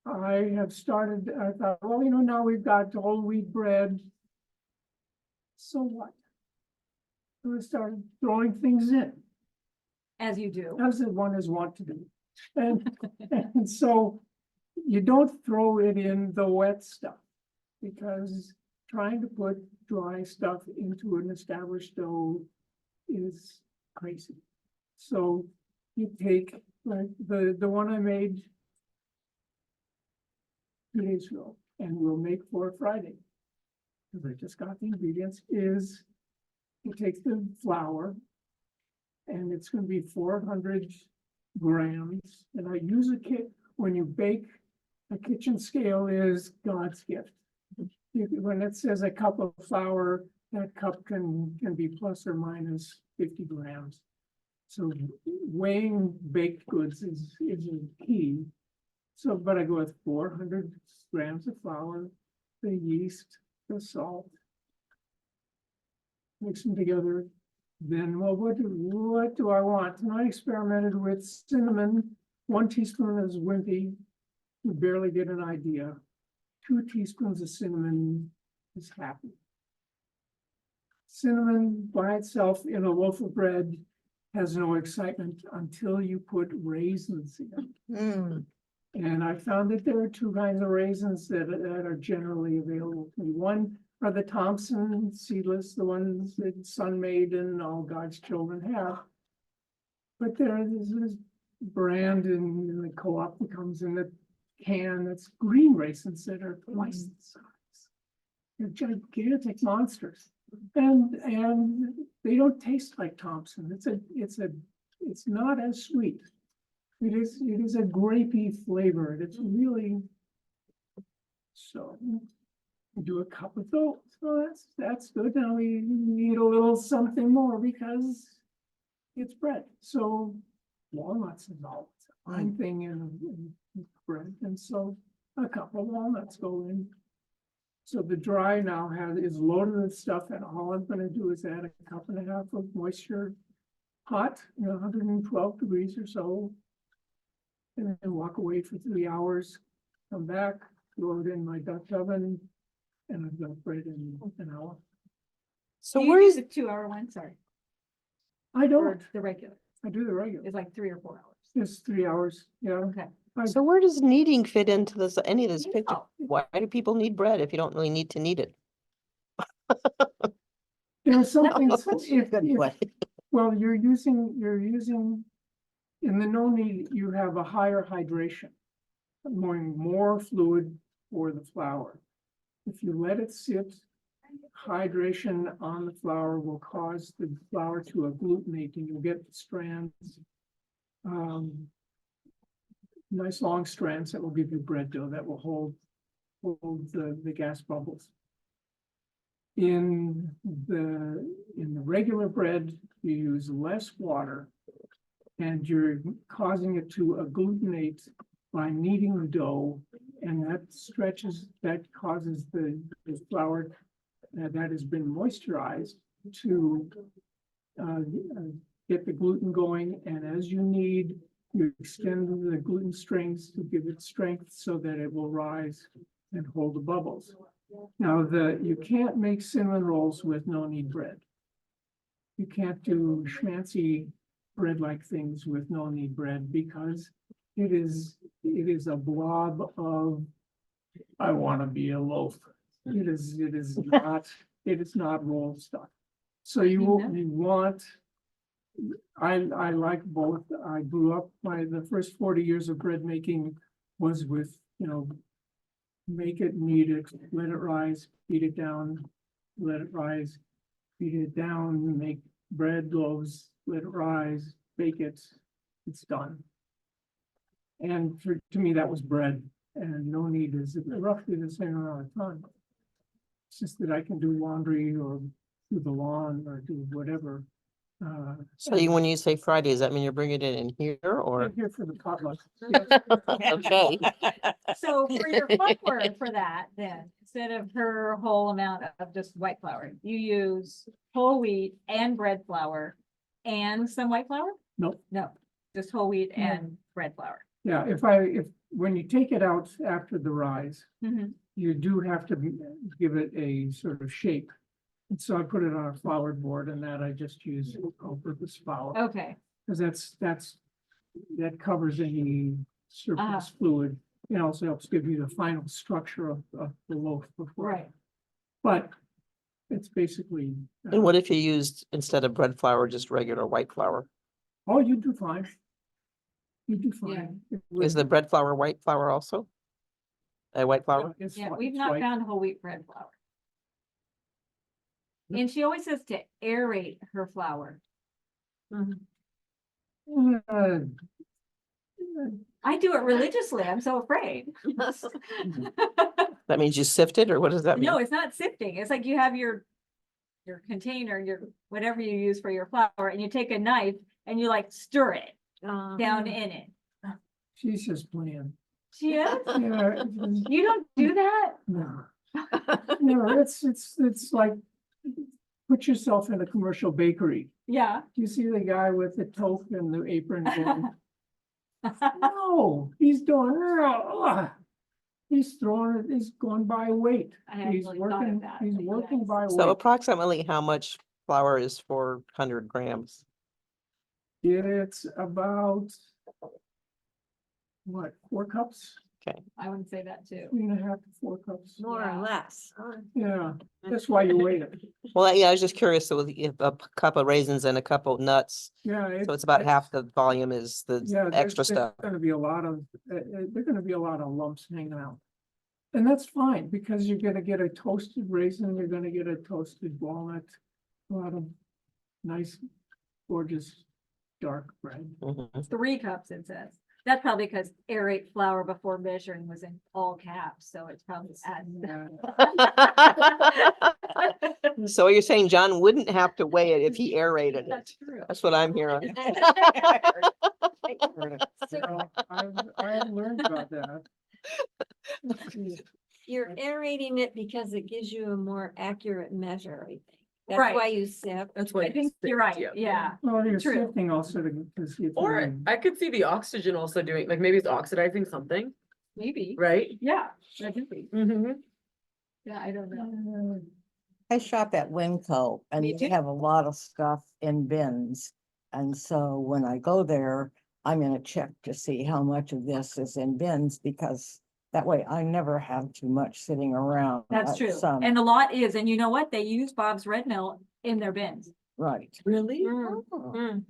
Speaker 2: I have started, I thought, well, now we've got whole wheat bread. So what? So I started throwing things in,
Speaker 1: As you do.
Speaker 2: as one is wont to do. And so you don't throw it in the wet stuff, because trying to put dry stuff into an established dough is crazy. So you take, like the one I made 2 days ago, and we'll make for Friday, because I just got the ingredients, is you take the flour, and it's going to be 400 grams. And I use a kit. When you bake, a kitchen scale is God's gift. When it says a cup of flour, that cup can be plus or minus 50 grams. So weighing baked goods is a key. So, but I go with 400 grams of flour, the yeast, the salt, mix them together. Then, well, what do I want? And I experimented with cinnamon. 1 teaspoon is wimpy. You barely get an idea. 2 teaspoons of cinnamon is happy. Cinnamon by itself in a loaf of bread has no excitement until you put raisins in. And I found that there are 2 kinds of raisins that are generally available to me. One are the Thompson seedless, the ones that Sun-Maid and all God's children have. But there is this brand in the co-op that comes in the can that's green raisins that are twice the size. They're gigantic monsters. And they don't taste like Thompson. It's not as sweet. It is a grapey flavor. It's really, So we do a cup of those. So that's good. Now we need a little something more because it's bread. So walnuts is always a fine thing in bread. And so a couple of walnuts go in. So the dry now is loaded with stuff, and all I'm gonna do is add a cup and a half of moisture, hot, 112 degrees or so. And then walk away for 3 hours, come back, throw it in my Dutch oven, and I've got bread in an hour.
Speaker 4: So
Speaker 1: Do you
Speaker 4: where
Speaker 1: do
Speaker 4: is,
Speaker 1: the 2 hour one? Sorry,
Speaker 2: I
Speaker 1: or
Speaker 2: don't,
Speaker 1: the regular,
Speaker 2: I do the regular,
Speaker 1: it's like 3 or 4 hours.
Speaker 2: it's 3 hours, yeah.
Speaker 1: Okay.
Speaker 4: so where does kneading fit into this, any of this picture?
Speaker 1: No.
Speaker 4: Why do people need bread if you don't really need to knead it?
Speaker 2: There's something,
Speaker 4: Good way.
Speaker 2: well, you're using, in the no knead, you have a higher hydration. More fluid for the flour. If you let it sit, hydration on the flour will cause the flour to agglutinate and you'll get the strands. Nice long strands that will give you bread dough that will hold the gas bubbles. In the regular bread, you use less water and you're causing it to agglutinate by kneading the dough, and that causes the flour that has been moisturized to get the gluten going, and as you knead, you extend the gluten strings to give it strength so that it will rise and hold the bubbles. Now, you can't make cinnamon rolls with no knead bread. You can't do schmancy bread-like things with no knead bread because it is a blob of, I want to be a loaf. It is not roll stuff. So you want, I like both. I grew up, the first 40 years of bread making was with, make it, knead it, let it rise, beat it down, let it rise, beat it down, make bread loaves, let it rise, bake it, it's done. And to me, that was bread, and no knead is roughly the same amount of time. It's just that I can do laundry or do the lawn or do whatever.
Speaker 4: So when you say Friday, does that mean you're bringing it in here or?
Speaker 2: I'm here for the potluck.
Speaker 4: Okay.
Speaker 1: So for your flour for that, then, instead of her whole amount of just white flour, you use whole wheat and bread flour and some white flour?
Speaker 2: Nope.
Speaker 1: No, just whole wheat and bread flour.
Speaker 2: Yeah, when you take it out after the rise, you do have to give it a sort of shape. And so I put it on a floured board, and that I just use all-purpose flour.
Speaker 1: Okay,
Speaker 2: Because that covers any surplus fluid. It also helps give you the final structure of the loaf before.
Speaker 1: right.
Speaker 2: But it's basically.
Speaker 4: And what if you used, instead of bread flour, just regular white flour?
Speaker 2: Oh, you do fine. You do fine.
Speaker 4: Is the bread flour white flour also? A white flour?
Speaker 1: Yeah, we've not found whole wheat bread flour. And she always says to aerate her flour. I do it religiously. I'm so afraid.
Speaker 4: That means you sift it, or what does that mean?
Speaker 1: No, it's not sifting. It's like you have your container, your whatever you use for your flour, and you take a knife and you like stir it down in it.
Speaker 2: She's just playing.
Speaker 1: She is?
Speaker 2: Yeah,
Speaker 1: You don't do that?
Speaker 2: no. No, it's like, put yourself in a commercial bakery.
Speaker 1: Yeah.
Speaker 2: You see the guy with the toque and the apron going, no, he's doing, he's throwing it, he's going by weight.
Speaker 1: I hadn't
Speaker 2: He's
Speaker 1: really thought of
Speaker 2: working,
Speaker 1: that,
Speaker 2: he's
Speaker 1: but
Speaker 2: working
Speaker 1: yes.
Speaker 2: by
Speaker 4: So
Speaker 2: weight.
Speaker 4: approximately how much flour is 400 grams?
Speaker 2: It's about, what, 4 cups?
Speaker 1: I wouldn't say that too.
Speaker 2: 3.5 to 4 cups.
Speaker 5: More
Speaker 1: Yeah.
Speaker 5: or less.
Speaker 2: Yeah, that's why you weigh it.
Speaker 4: Well, yeah, I was just curious, so if a cup of raisins and a cup of nuts,
Speaker 2: Yeah.
Speaker 4: so it's about half the volume is the
Speaker 2: Yeah,
Speaker 4: extra stuff.
Speaker 2: Gonna be a lot of, there're gonna be a lot of lumps hanging out. And that's fine, because you're gonna get a toasted raisin, you're gonna get a toasted walnut, a lot of nice, gorgeous, dark bread.
Speaker 4: Mhm.
Speaker 1: 3 cups, it says. That's probably because aerate flour before measuring was in all caps, so it's probably
Speaker 2: Yeah.
Speaker 4: So you're saying John wouldn't have to weigh it if he aerated it?
Speaker 1: That's true.
Speaker 4: That's what I'm hearing.
Speaker 2: I've learned about that.
Speaker 5: You're aerating it because it gives you a more accurate measure, I think.
Speaker 1: Right.
Speaker 5: That's why you sift.
Speaker 6: That's why.
Speaker 1: I think you're right, yeah.
Speaker 2: Well, you're
Speaker 1: True.
Speaker 2: sifting also to see if.
Speaker 6: Or
Speaker 2: you-
Speaker 6: I could see the oxygen also doing, like maybe it's oxidizing something,
Speaker 1: Maybe,
Speaker 6: right?
Speaker 1: yeah, that could be,
Speaker 6: Mm-hmm.
Speaker 1: yeah, I don't know.
Speaker 2: Uh,
Speaker 7: I shop at Winco and
Speaker 1: Me
Speaker 7: they
Speaker 1: too.
Speaker 7: have a lot of stuff in bins. And so when I go there, I'm gonna check to see how much of this is in bins because that way I never have too much sitting around.
Speaker 1: That's
Speaker 7: at
Speaker 1: true,
Speaker 7: some-
Speaker 1: and a lot is, and you know what, they use Bob's Red Mill in their bins.
Speaker 7: Right.
Speaker 6: Really?
Speaker 1: Mm,
Speaker 7: Oh,
Speaker 1: mm.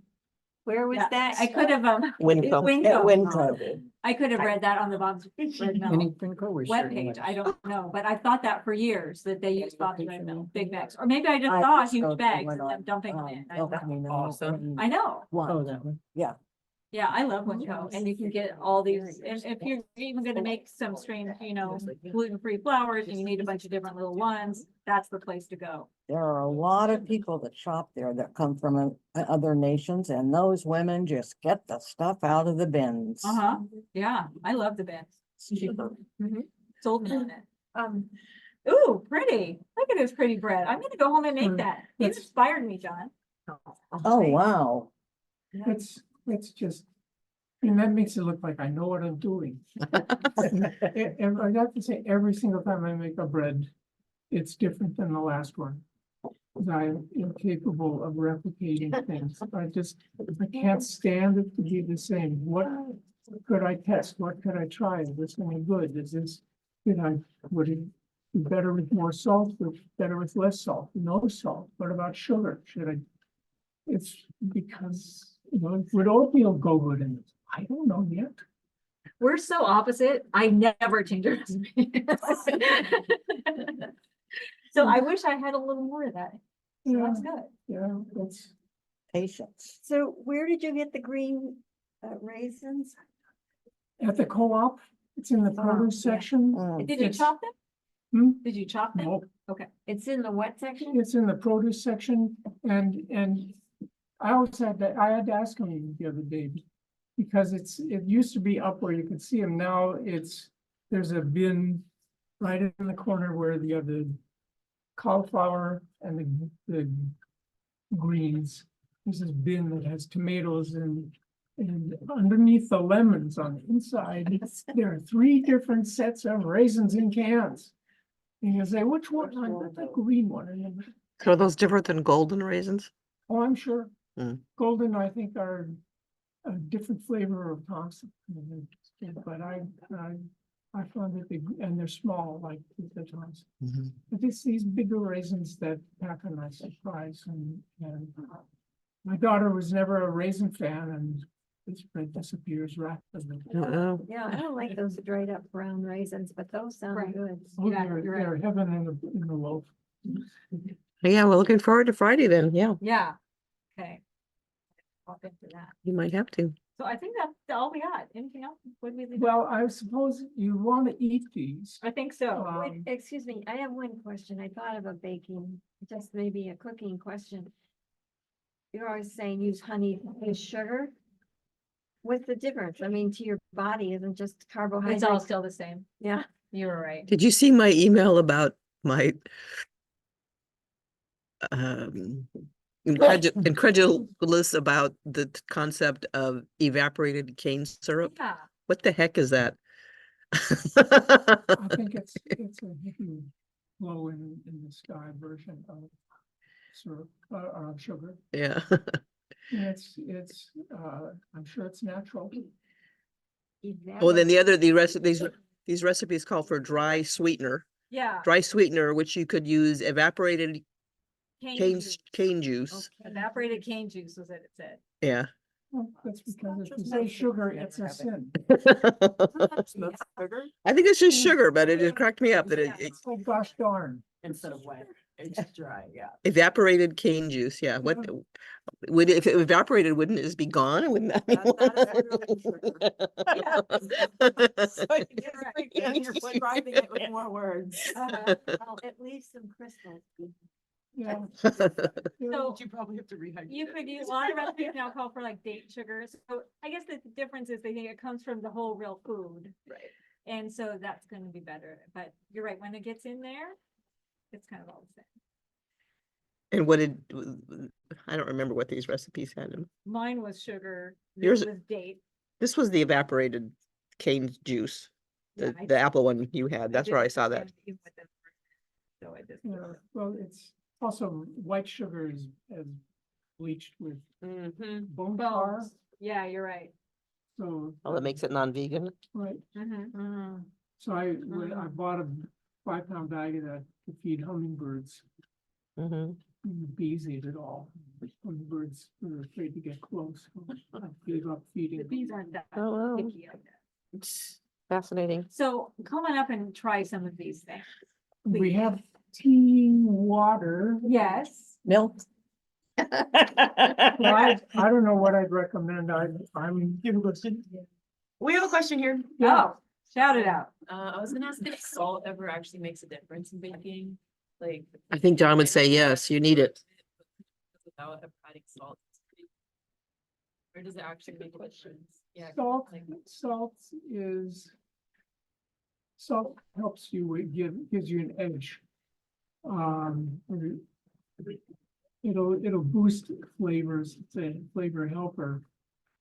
Speaker 5: Where was
Speaker 1: Yeah,
Speaker 5: that?
Speaker 1: I could have,
Speaker 4: Winco.
Speaker 7: At
Speaker 1: Winco.
Speaker 7: Winco.
Speaker 1: I could have read that on the Bob's Red Mill webpage, I don't know, but I thought that for years, that they use Bob's Red Mill, big bags, or maybe I just
Speaker 7: I
Speaker 1: saw
Speaker 7: just
Speaker 1: huge
Speaker 7: go to
Speaker 1: bags
Speaker 7: one
Speaker 1: and I'm
Speaker 7: on,
Speaker 1: dumping them in. I
Speaker 7: El
Speaker 1: don't know.
Speaker 7: Camino
Speaker 6: Awesome.
Speaker 7: and
Speaker 1: I know,
Speaker 7: one.
Speaker 2: that one.
Speaker 7: Yeah,
Speaker 1: yeah, I love Winco, and you can get all these, and if you're even gonna make some strange, gluten-free flours, and you need a bunch of different little ones, that's the place to go.
Speaker 7: there are a lot of people that shop there that come from other nations and those women just get the stuff out of the bins.
Speaker 1: Uh-huh, yeah, I love the bins.
Speaker 7: It's cheaper.
Speaker 1: Sold me on it. Ooh, pretty. Look at this pretty bread. I'm gonna go home and make
Speaker 2: Mm,
Speaker 1: that. You
Speaker 2: that's-
Speaker 1: inspired me, John.
Speaker 7: Oh, wow.
Speaker 2: It's just, and that makes it look like I know what I'm doing. And I have to say, every single time I make a bread, it's different than the last one. 'Cause I'm incapable of replicating things. I can't stand it to be the same. What could I test? What could I try? Is this any good? Would it be better with more salt, or better with less salt? No salt. What about sugar? It's because, would oatmeal go good in it? I don't know yet.
Speaker 1: We're so opposite. I never change a recipe. So I wish I had a little more of that. So
Speaker 2: Yeah,
Speaker 1: that's good.
Speaker 2: yeah, that's,
Speaker 7: Patience.
Speaker 5: So where did you get the green raisins?
Speaker 2: at the co-op, it's in the produce
Speaker 5: yeah.
Speaker 2: section.
Speaker 7: Mm.
Speaker 1: Did you
Speaker 2: It's-
Speaker 1: chop them?
Speaker 2: Hmm?
Speaker 1: Did you chop them?
Speaker 2: No,
Speaker 5: It's in the what section?
Speaker 2: it's in the produce section and I had to ask him the other day. Because it used to be up where you could see them. Now there's a bin right in the corner where the other cauliflower and the greens. There's this bin that has tomatoes and underneath the lemons on the inside, there are 3 different sets of raisins in cans. And you say, which one? I got the green one. And then,
Speaker 4: So are those different than golden raisins?
Speaker 2: oh, I'm sure.
Speaker 4: Mm.
Speaker 2: Golden, I think, are a different flavor of Thompson. But I found that and they're small, like the Thompson. But these bigger raisins that pack a nice surprise and my daughter was never a raisin fan and this bread disappears rapidly.
Speaker 4: Uh-oh.
Speaker 5: Yeah, I don't like those dried up brown raisins, but those sound
Speaker 1: Right.
Speaker 5: good.
Speaker 2: Oh,
Speaker 1: Yeah,
Speaker 2: they're
Speaker 1: you're right.
Speaker 2: they're heaven in the loaf.
Speaker 4: Yeah, we're looking forward to Friday then. Yeah,
Speaker 1: Yeah. Okay. I'll think for that.
Speaker 4: you might have to.
Speaker 1: So I think that's all we got. Anything else? What did we leave?
Speaker 2: Well, I suppose you want to eat these.
Speaker 1: I think so.
Speaker 5: Wait, excuse me, I have one question. I thought of a baking, just maybe a cooking question. You're always saying use honey, use sugar. What's the difference? I mean, to your body, isn't just
Speaker 1: It's all
Speaker 5: carbohydrate?
Speaker 1: still the same.
Speaker 5: Yeah,
Speaker 1: You were right.
Speaker 4: Did you see my email about my um incredulous about the concept of evaporated cane syrup?
Speaker 1: Yeah.
Speaker 4: What the heck is that?
Speaker 2: I think it's a hippie low in the sky version of syrup, sugar.
Speaker 4: Yeah.
Speaker 2: And I'm sure it's natural.
Speaker 4: Oh, then these recipes call for dry sweetener,
Speaker 1: Yeah.
Speaker 4: which you could use evaporated
Speaker 1: juice.
Speaker 4: cane juice.
Speaker 1: Evaporated cane juice was what it said.
Speaker 4: Yeah.
Speaker 2: Well, that's because if you say sugar, it's a sin.
Speaker 4: I think it's just sugar, but it just cracked me up that
Speaker 1: Yeah.
Speaker 4: it
Speaker 2: Oh, gosh darn.
Speaker 6: Instead of wet. It's dry, yeah.
Speaker 4: Evaporated cane juice, yeah, what, would, if it evaporated, wouldn't it just be gone? Wouldn't that? be
Speaker 6: So I guess again, you're describing it with more words.
Speaker 5: Well, it leaves some crystals.
Speaker 2: Yeah.
Speaker 1: So
Speaker 6: You probably have to rehydrate.
Speaker 1: you could use, a lot of recipes now call for like date sugars. So I guess the difference is they think it comes from the whole real food.
Speaker 6: Right.
Speaker 1: And so that's gonna be better, but you're right, when it gets in there, it's kind of all the same.
Speaker 4: And what did, I don't remember what these recipes had in.
Speaker 1: Mine was sugar,
Speaker 4: Yours-
Speaker 1: yours was date.
Speaker 4: This was the evaporated cane juice,
Speaker 1: Yeah,
Speaker 4: the,
Speaker 1: I
Speaker 4: the apple one you had, that's where I
Speaker 1: did
Speaker 4: saw
Speaker 1: the
Speaker 4: that.
Speaker 1: same thing with them. So I just.
Speaker 2: Yeah, well, it's also white sugar is bleached with
Speaker 6: Mm-hmm.
Speaker 2: bone tar,
Speaker 1: Bones, yeah, you're right.
Speaker 2: so.
Speaker 4: Oh, that makes it non-vegan?
Speaker 2: Right,
Speaker 1: Mhm.
Speaker 2: so when I bought a 5-pound bag of that to feed hummingbirds.
Speaker 4: Mm-hmm.
Speaker 2: The bees ate it all. Hummingbirds were afraid to get close. I gave up feeding.
Speaker 1: The bees aren't that
Speaker 4: Oh, wow.
Speaker 1: picky like that.
Speaker 4: Fascinating.
Speaker 1: So come on up and try some of these things.
Speaker 2: We have tea, water.
Speaker 1: Yes.
Speaker 7: Milk.
Speaker 2: Well, I don't know what I'd recommend. I'm.
Speaker 6: We have a question here.
Speaker 1: Oh, shout it out.
Speaker 6: I was gonna ask if salt ever actually makes a difference in baking, like.
Speaker 4: I think John would say yes, you need it.
Speaker 6: Without adding salt. Or does it actually make a difference? Yeah.
Speaker 2: Salt,
Speaker 6: like-
Speaker 2: salt helps you with, gives you an edge. It'll boost flavors, it's a flavor helper.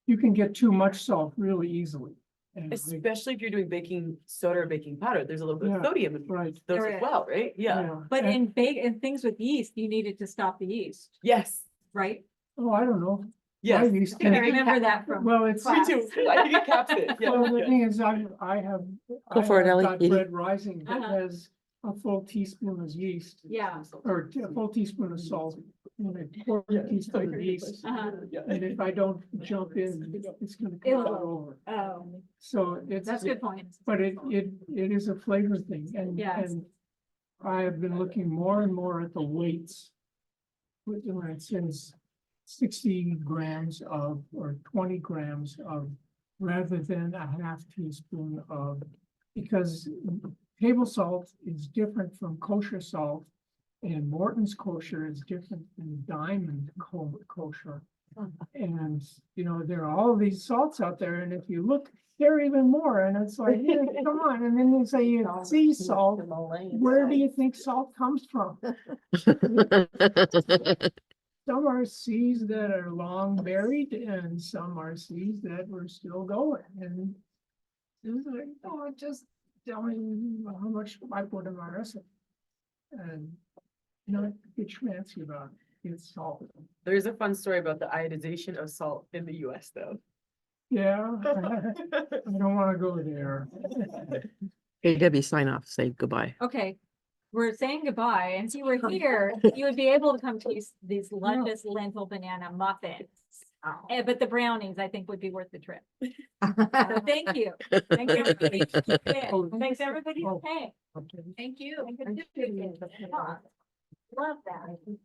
Speaker 2: You can get too much salt really easily. And
Speaker 6: Especially if you're doing baking soda or baking powder, there's a little bit of
Speaker 2: Yeah,
Speaker 6: sodium in
Speaker 2: right.
Speaker 6: those
Speaker 1: There
Speaker 6: as
Speaker 1: is.
Speaker 6: well, right? Yeah,
Speaker 1: But
Speaker 2: and-
Speaker 1: in things with yeast, you needed to stop the yeast,
Speaker 6: yes,
Speaker 1: right?
Speaker 2: Oh, I don't know.
Speaker 6: yes.
Speaker 2: I used
Speaker 1: I
Speaker 2: to-
Speaker 1: remember that from.
Speaker 2: Well, it's.
Speaker 6: Me too, I think it caps it, yeah.
Speaker 2: Well, the
Speaker 6: yeah.
Speaker 2: thing is, I have.
Speaker 4: Go for it, Ellie.
Speaker 2: got bread rising that
Speaker 1: Uh-huh.
Speaker 2: has a full teaspoon of yeast.
Speaker 1: Yeah.
Speaker 2: Or a full teaspoon of salt and a quarter teaspoon of yeast.
Speaker 1: Uh-huh.
Speaker 2: And if I don't jump in, it's gonna come
Speaker 1: It'll-
Speaker 2: out over.
Speaker 1: Oh,
Speaker 2: So it's.
Speaker 1: that's a good point.
Speaker 2: But it is a flavor thing and,
Speaker 1: Yes.
Speaker 2: and I have been looking more and more at the weights. With when it says 60 grams of, or 20 grams of, rather than a half teaspoon of, because table salt is different from kosher salt. And Morton's kosher is different than Diamond kosher. And, you know, there are all these salts out there, and if you look, there are even more, and it's like, yeah, come on, and then they say you sea salt. Where do you think salt comes from? Some are seas that are long buried, and some are seas that were still going, and it's like, oh, just tell me how much I put in my recipe. And not get fancy about it, it's salt.
Speaker 6: There's a fun story about the iodization of salt in the US though.
Speaker 2: Yeah, I don't wanna go there.
Speaker 4: Hey Debbie, sign off, say goodbye.
Speaker 1: Okay, we're saying goodbye, and if you were here, you would be able to come taste these luscious lentil banana muffins. But the brownies, I think, would be worth the trip. So thank you. Thanks, everybody. Yeah, thanks, everybody. Okay,
Speaker 2: Okay.
Speaker 1: thank you. Love that.